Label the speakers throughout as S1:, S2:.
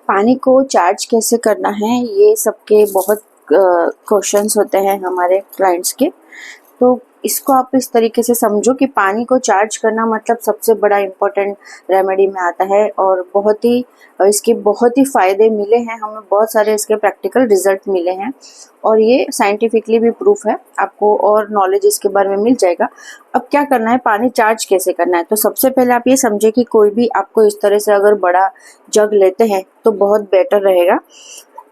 S1: पानी को चार्ज कैसे करना है, ये सबके बहुत क्वेश्चंस होते हैं हमारे क्लाइंट्स के। तो इसको आप इस तरीके से समझो कि पानी को चार्ज करना मतलब सबसे बड़ा इम्पोर्टेंट रेमेडी में आता है और इसके बहुत ही फ़ायदे मिले हैं हमें, बहुत सारे इसके प्रैक्टिकल रिजल्ट मिले हैं और ये साइंटिफिकली भी प्रूफ है। आपको और नॉलेज इसके बारे में मिल जाएगा। अब क्या करना है, पानी चार्ज कैसे करना है, तो सबसे पहले आप ये समझे कि कोई भी आपको इस तरह से अगर बड़ा जग लेते हैं तो बहुत बेटर रहेगा।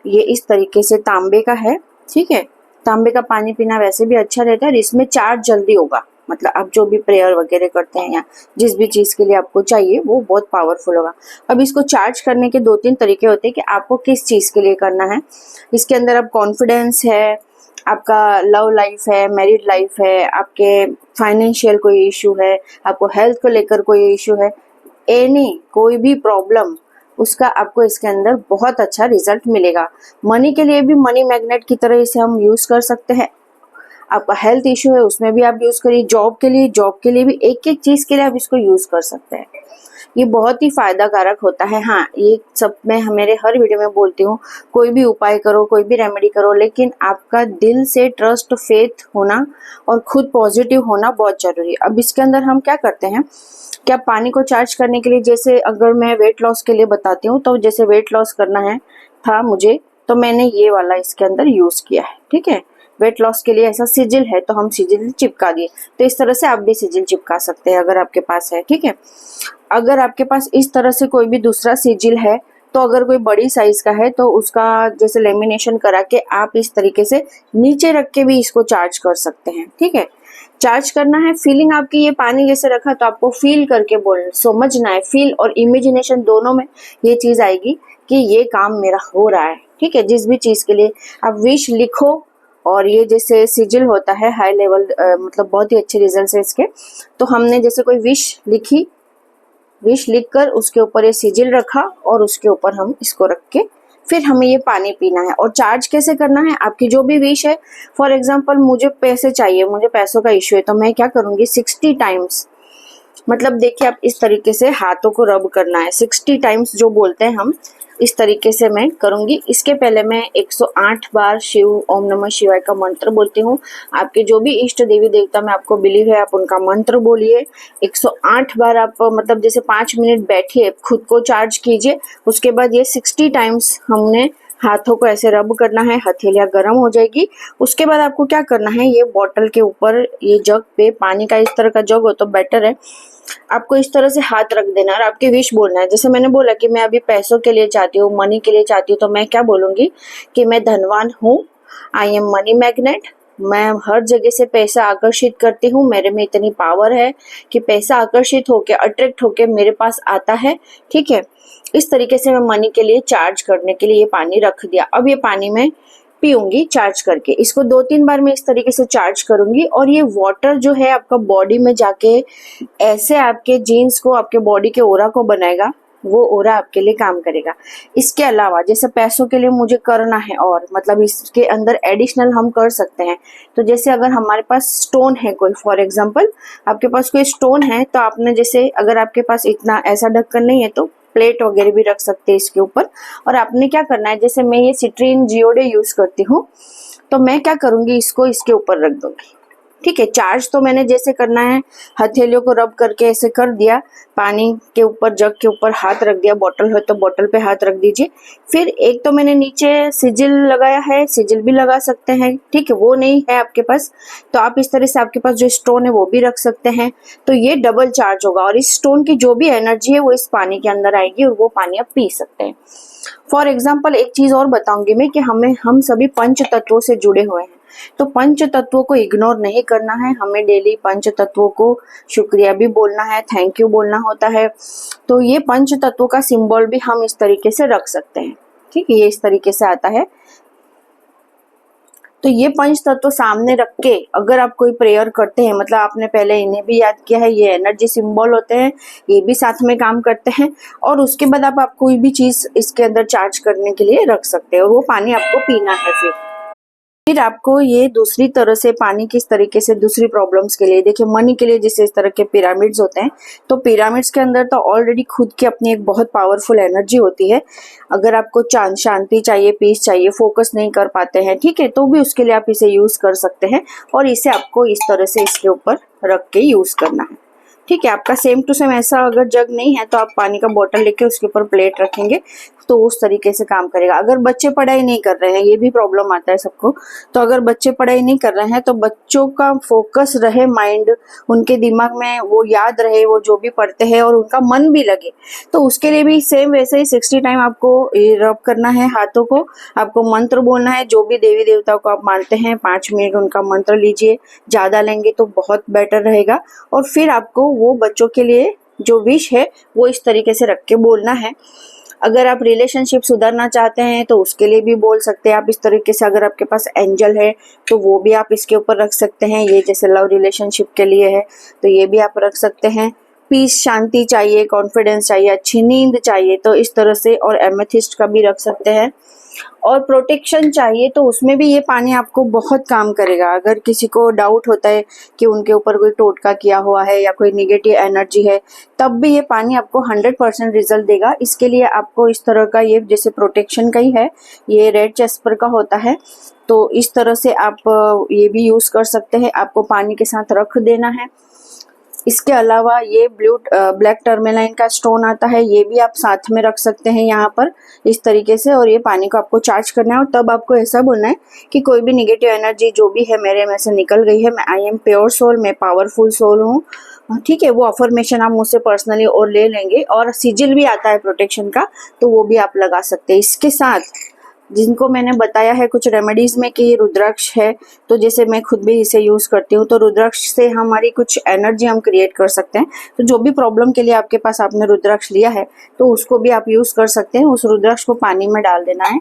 S1: ये इस तरीके से तांबे का है, ठीक है। तांबे का पानी पीना वैसे भी अच्छा रहता है और इसमें चार्ज जल्दी होगा। मतलब आप जो भी प्रेयर वगैरह करते हैं या जिस भी चीज़ के लिए आपको चाहिए वो बहुत पावरफुल होगा। अब इसको चार्ज करने के 2-3 तरीके होते हैं कि आपको किस चीज़ के लिए करना है। इसके अंदर अब कॉन्फिडेंस है, आपका लव लाइफ है, मैरिड लाइफ है, आपके फाइनेंशियल कोई इशू है, आपको हेल्थ को लेकर कोई इशू है, कोई भी प्रॉब्लम, उसका आपको इसके अंदर बहुत अच्छा रिजल्ट मिलेगा। मनी के लिए भी मनी मैग्नेट की तरह इसे हम यूज़ कर सकते हैं। आपका हेल्थ इशू है उसमें भी आप यूज़ करिए, जॉब के लिए भी एक एक चीज़ के लिए आप इसको यूज़ कर सकते हैं। ये बहुत ही फायदा कारक होता है। हाँ, ये सब मैं मेरे हर वीडियो में बोलती हूँ, कोई भी उपाय करो, कोई भी रेमेडी करो, लेकिन आपका दिल से ट्रस्ट, फेथ होना और खुद पॉजिटिव होना बहुत जरूरी है। अब इसके अंदर हम क्या करते हैं, क्या पानी को चार्ज करने के लिए, जैसे अगर मैं वेट लॉस के लिए बताती हूँ, तो जैसे वेट लॉस करना है था मुझे, तो मैंने ये वाला इसके अंदर यूज़ किया है, ठीक है। वेट लॉस के लिए ऐसा सिजिल है तो हम सिजिल चिपका दिए। तो इस तरह से आप भी सिजिल चिपका सकते हैं अगर आपके पास है, ठीक है। अगर आपके पास इस तरह से कोई भी दूसरा सिजिल है, तो अगर कोई बड़ी साइज का है तो उसका जैसे लेमिनेशन करा के आप इस तरीके से नीचे रख के भी इसको चार्ज कर सकते हैं, ठीक है। चार्ज करना है, फीलिंग आपकी, ये पानी जैसे रखा तो आपको फील करके बोलना, समझना है। फील और इमेजिनेशन दोनों में ये चीज़ आएगी कि ये काम मेरा हो रहा है, ठीक है। जिस भी चीज़ के लिए आप विश लिखो, और ये जैसे सिजिल होता है हाई लेवल, मतलब बहुत ही अच्छे रिजल्ट है इसके। तो हमने जैसे कोई विश लिखी, विश लिखकर उसके ऊपर ये सिजिल रखा और उसके ऊपर हम इसको रख के फिर हमें ये पानी पीना है। और चार्ज कैसे करना है, आपकी जो भी विश है, फॉर एग्जांपल मुझे पैसे चाहिए, मुझे पैसों का इश्यू है, तो मैं क्या करूँगी 60 टाइम्स, मतलब देखिए आप इस तरीके से हाथों को रब करना है 60 टाइम्स, जो बोलते हैं हम, इस तरीके से मैं करूंगी। इसके पहले मैं 108 बार शिव ओम नमः शिवाय का मंत्र बोलती हूँ। आपके जो भी इष्ट देवी देवता में आपको बिलीव है, आप उनका मंत्र बोलिए 108 बार। आप मतलब जैसे 5 मिनट बैठिए, खुद को चार्ज कीजिए। उसके बाद ये 60 टाइम्स हमने हाथों को ऐसे रब करना है, हथेलियाँ गर्म हो जाएगी। उसके बाद आपको क्या करना है, ये बॉटल के ऊपर, ये जग पे, पानी का इस तरह का जग हो तो बेटर है, आपको इस तरह से हाथ रख देना और आपके विश बोलना है। जैसे मैंने बोला कि मैं अभी पैसों के लिए चाहती हूँ, मनी के लिए चाहती हूँ, तो मैं क्या बोलूँगी कि मैं धनवान हूँ, आई एम मनी मैग्नेट, मैं हर जगह से पैसा आकर्षित करती हूँ, मेरे में इतनी पावर है कि पैसा आकर्षित होके, अट्रैक्ट होके मेरे पास आता है, ठीक है। इस तरीके से मैं मनी के लिए चार्ज करने के लिए ये पानी रख दिया। अब ये पानी मैं पीऊंगी चार्ज करके, इसको 2-3 बार मैं इस तरीके से चार्ज करूंगी और ये वाटर जो है आपका बॉडी में जाके ऐसे आपके जीन्स को, आपके बॉडी के ओरा को बनाएगा, वो ओरा आपके लिए काम करेगा। इसके अलावा जैसे पैसों के लिए मुझे करना है और मतलब इसके अंदर एडिशनल हम कर सकते हैं। तो जैसे अगर हमारे पास स्टोन है कोई, फॉर एग्जांपल आपके पास कोई स्टोन है, तो आपने जैसे, अगर आपके पास इतना ऐसा ढक्कन नहीं है तो प्लेट वगैरह भी रख सकते हैं इसके ऊपर। और आपने क्या करना है, जैसे मैं ये सिट्रीन जियोडे यूज करती हूँ, तो मैं क्या करूंगी, इसको इसके ऊपर रख दूंगी, ठीक है। चार्ज तो मैंने जैसे करना है, हथेलियों को रब करके ऐसे कर दिया, पानी के ऊपर, जग के ऊपर हाथ रख दिया, बॉटल हो तो बॉटल पे हाथ रख दीजिए। फिर एक तो मैंने नीचे सिजिल लगाया है, सिजिल भी लगा सकते हैं, ठीक है। वो नहीं है आपके पास तो आप इस तरह से, आपके पास जो स्टोन है वो भी रख सकते हैं। तो ये डबल चार्ज होगा और इस स्टोन की जो भी एनर्जी है वो इस पानी के अंदर आएगी और वो पानी आप पी सकते हैं। फॉर एग्जाम्पल एक चीज और बताऊंगी मैं कि हम सभी पंच तत्वों से जुड़े हुए हैं, तो पंच तत्वों को इग्नोर नहीं करना है। हमें डेली पंच तत्वों को शुक्रिया भी बोलना है, थैंक यू बोलना होता है। तो ये पंच तत्वों का सिंबल भी हम इस तरीके से रख सकते हैं, ठीक है। ये इस तरीके से आता है। तो ये पंच तत्व सामने रख के अगर आप कोई प्रेयर करते हैं, मतलब आपने पहले इन्हें भी याद किया है, ये एनर्जी सिंबल होते हैं, ये भी साथ में काम करते हैं। और उसके बाद आप कोई भी चीज इसके अंदर चार्ज करने के लिए रख सकते हैं और वो पानी आपको पीना है फिर। फिर आपको ये दूसरी तरह से पानी किस तरीके से दूसरी प्रॉब्लम्स के लिए, देखिए मनी के लिए जैसे इस तरह के पिरामिड्स होते हैं, तो पिरामिड्स के अंदर तो ऑलरेडी खुद की अपनी एक बहुत पावरफुल एनर्जी होती है। अगर आपको शांति चाहिए, पीस चाहिए, फोकस नहीं कर पाते हैं, ठीक है, तो भी उसके लिए आप इसे यूज कर सकते हैं। और इसे आपको इस तरह से इसके ऊपर रख के यूज करना है, ठीक है। आपका सेम टू सेम ऐसा अगर जग नहीं है तो आप पानी का बोतल लेके उसके ऊपर प्लेट रखेंगे तो उस तरीके से काम करेगा। अगर बच्चे पढ़ाई नहीं कर रहे हैं, ये भी प्रॉब्लम आता है सबको, तो अगर बच्चे पढ़ाई नहीं कर रहे हैं तो बच्चों का फोकस रहे, माइंड उनके दिमाग में वो याद रहे वो जो भी पढ़ते हैं और उनका मन भी लगे, तो उसके लिए भी सेम वैसे ही 60 टाइम आपको रब करना है हाथों को। आपको मंत्र बोलना है, जो भी देवी देवताओं को आप मानते हैं 5 मिनट उनका मंत्र लीजिए, ज़्यादा लेंगे तो बहुत बेटर रहेगा। और फिर आपको वो बच्चों के लिए जो विश है वो इस तरीके से रख के बोलना है। अगर आप रिलेशनशिप सुधारना चाहते हैं तो उसके लिए भी बोल सकते हैं आप इस तरीके से। अगर आपके पास एंजल है तो वो भी आप इसके ऊपर रख सकते हैं, ये जैसे लव रिलेशनशिप के लिए है तो ये भी आप रख सकते हैं। पीस, शांति चाहिए, कॉन्फिडेंस चाहिए, अच्छी नींद चाहिए तो इस तरह से, और एमेथिस्ट का भी रख सकते हैं। और प्रोटेक्शन चाहिए तो उसमें भी ये पानी आपको बहुत काम करेगा। अगर किसी को डाउट होता है कि उनके ऊपर कोई टोटका किया हुआ है या कोई निगेटिव एनर्जी है, तब भी ये पानी आपको 100% रिजल्ट देगा। इसके लिए आपको इस तरह का, ये जैसे प्रोटेक्शन का ही है, ये रेड चेस्पर का होता है, तो इस तरह से आप ये भी यूज कर सकते हैं। आपको पानी के साथ रख देना है। इसके अलावा ये ब्लैक टर्मेलाइन का स्टोन आता है, ये भी आप साथ में रख सकते हैं यहाँ पर इस तरीके से। और ये पानी को आपको चार्ज करना है और तब आपको ऐसा बोलना है कि कोई भी निगेटिव एनर्जी जो भी है मेरे में से निकल गई है, मैं आई एम प्योर सोल, मैं पावरफुल सोल हूँ, ठीक है। वो अफर्मेशन आप मुझसे पर्सनली और ले लेंगे। और सिजिल भी आता है प्रोटेक्शन का, तो वो भी आप लगा सकते हैं। इसके साथ जिनको मैंने बताया है कुछ रेमेडीज में कि ये रुद्राक्ष है, तो जैसे मैं खुद भी इसे यूज करती हूँ, तो रुद्राक्ष से हमारी कुछ एनर्जी हम क्रिएट कर सकते हैं। तो जो भी प्रॉब्लम के लिए आपके पास आपने रुद्राक्ष लिया है तो उसको भी आप यूज कर सकते हैं। उस रुद्राक्ष को पानी में डाल देना है,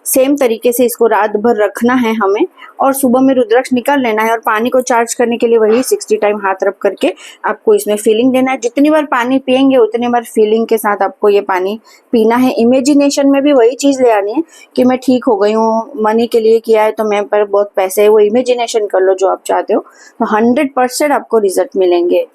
S1: सेम तरीके से इसको रात भर रखना है हमें, और सुबह में रुद्राक्ष निकाल लेना है। और पानी को चार्ज करने के लिए वही 60 टाइम हाथ रब करके आपको इसमें फीलिंग देना है। जितनी बार पानी पिएंगे उतनी बार फीलिंग के साथ आपको ये पानी पीना है। इमेजिनेशन में भी वही चीज़ ले आनी है कि मैं ठीक हो गई हूँ, मनी के लिए किया है तो मेरे पर बहुत पैसे है, वो इमेजिनेशन कर लो जो आप चाहते हो, तो 100% आपको रिजल्ट मिलेंगे।